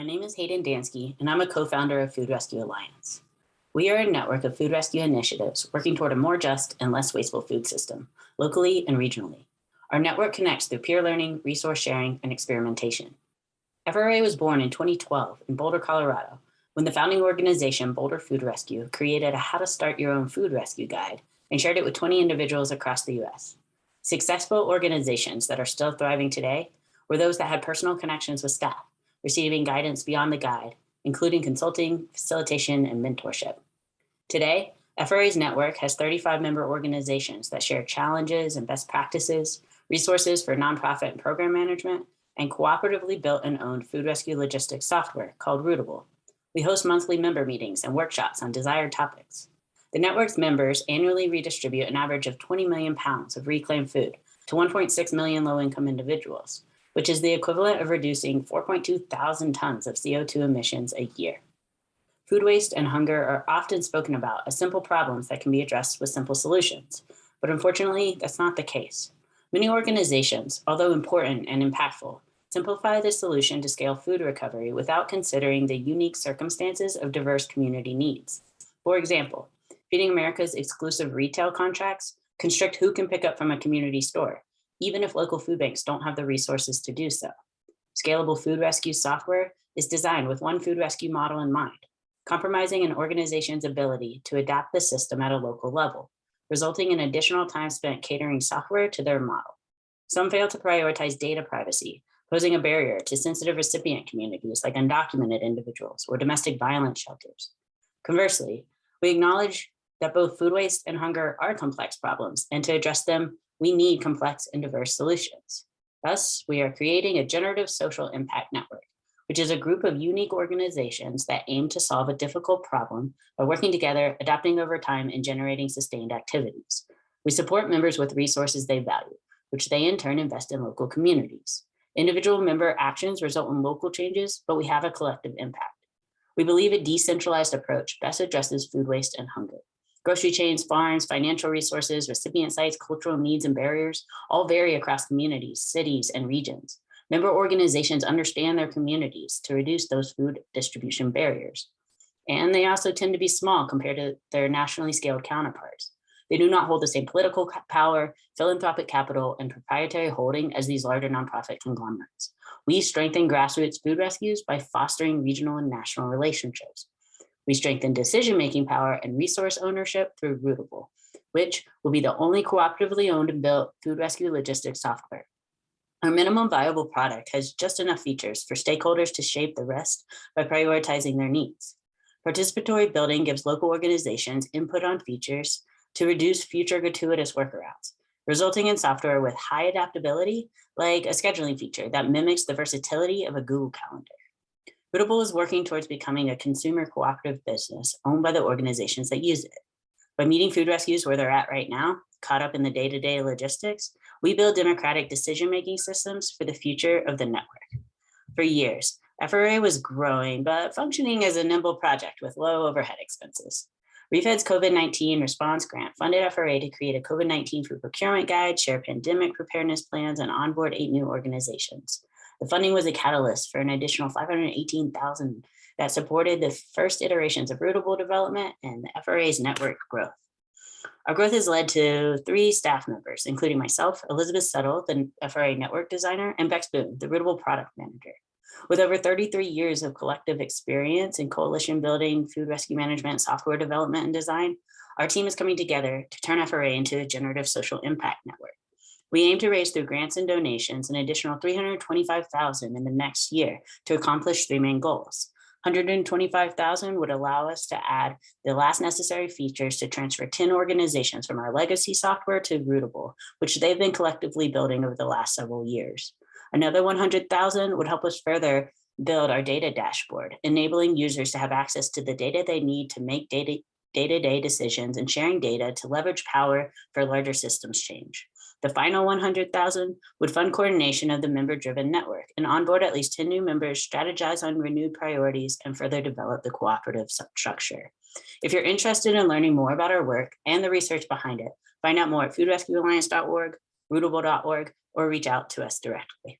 My name is Hayden Dansky, and I'm a co-founder of Food Rescue Alliance. We are a network of food rescue initiatives working toward a more just and less wasteful food system, locally and regionally. Our network connects through peer learning, resource sharing, and experimentation. FRA was born in 2012 in Boulder, Colorado, when the founding organization Boulder Food Rescue created a How to Start Your Own Food Rescue guide and shared it with 20 individuals across the US. Successful organizations that are still thriving today were those that had personal connections with staff, receiving guidance beyond the guide, including consulting, facilitation, and mentorship. Today, FRA's network has 35 member organizations that share challenges and best practices, resources for nonprofit and program management, and cooperatively built and owned food rescue logistics software called Rootable. We host monthly member meetings and workshops on desired topics. The network's members annually redistribute an average of 20 million pounds of reclaimed food to 1.6 million low-income individuals, which is the equivalent of reducing 4.2 thousand tons of CO2 emissions a year. Food waste and hunger are often spoken about as simple problems that can be addressed with simple solutions, but unfortunately, that's not the case. Many organizations, although important and impactful, simplify the solution to scale food recovery without considering the unique circumstances of diverse community needs. For example, Feeding America's exclusive retail contracts constrict who can pick up from a community store, even if local food banks don't have the resources to do so. Scalable food rescue software is designed with one food rescue model in mind, compromising an organization's ability to adapt the system at a local level, resulting in additional time spent catering software to their model. Some fail to prioritize data privacy, posing a barrier to sensitive recipient communities like undocumented individuals or domestic violence shelters. Conversely, we acknowledge that both food waste and hunger are complex problems, and to address them, we need complex and diverse solutions. Thus, we are creating a generative social impact network, which is a group of unique organizations that aim to solve a difficult problem by working together, adapting over time, and generating sustained activities. We support members with resources they value, which they in turn invest in local communities. Individual member actions result in local changes, but we have a collective impact. We believe a decentralized approach best addresses food waste and hunger. Grocery chains, farms, financial resources, recipient sites, cultural needs, and barriers all vary across communities, cities, and regions. Member organizations understand their communities to reduce those food distribution barriers. And they also tend to be small compared to their nationally scaled counterparts. They do not hold the same political power, philanthropic capital, and proprietary holding as these larger nonprofit conglomerates. We strengthen grassroots food rescues by fostering regional and national relationships. We strengthen decision-making power and resource ownership through Rootable, which will be the only cooperatively owned and built food rescue logistics software. Our minimum viable product has just enough features for stakeholders to shape the rest by prioritizing their needs. Participatory building gives local organizations input on features to reduce future gratuitous workarounds, resulting in software with high adaptability, like a scheduling feature that mimics the versatility of a Google Calendar. Rootable is working towards becoming a consumer cooperative business owned by the organizations that use it. By meeting food rescues where they're at right now, caught up in the day-to-day logistics, we build democratic decision-making systems for the future of the network. For years, FRA was growing, but functioning as a nimble project with low overhead expenses. ReFed's COVID-19 response grant funded FRA to create a COVID-19 food procurement guide, share pandemic preparedness plans, and onboard 8 new organizations. The funding was a catalyst for an additional $518,000 that supported the first iterations of Rootable development and the FRA's network growth. Our growth has led to 3 staff members, including myself, Elizabeth Settle, the FRA network designer, and Bex Boone, the Rootable product manager. With over 33 years of collective experience in coalition building, food rescue management, software development, and design, our team is coming together to turn FRA into a generative social impact network. We aim to raise through grants and donations an additional $325,000 in the next year to accomplish 3 main goals. $125,000 would allow us to add the last necessary features to transfer 10 organizations from our legacy software to Rootable, which they've been collectively building over the last several years. Another $100,000 would help us further build our data dashboard, enabling users to have access to the data they need to make day-to-day decisions and sharing data to leverage power for larger systems change. The final $100,000 would fund coordination of the member-driven network and onboard at least 10 new members, strategize on renewed priorities, and further develop the cooperative structure. If you're interested in learning more about our work and the research behind it, find out more at foodrescuealliance.org, rootable.org, or reach out to us directly.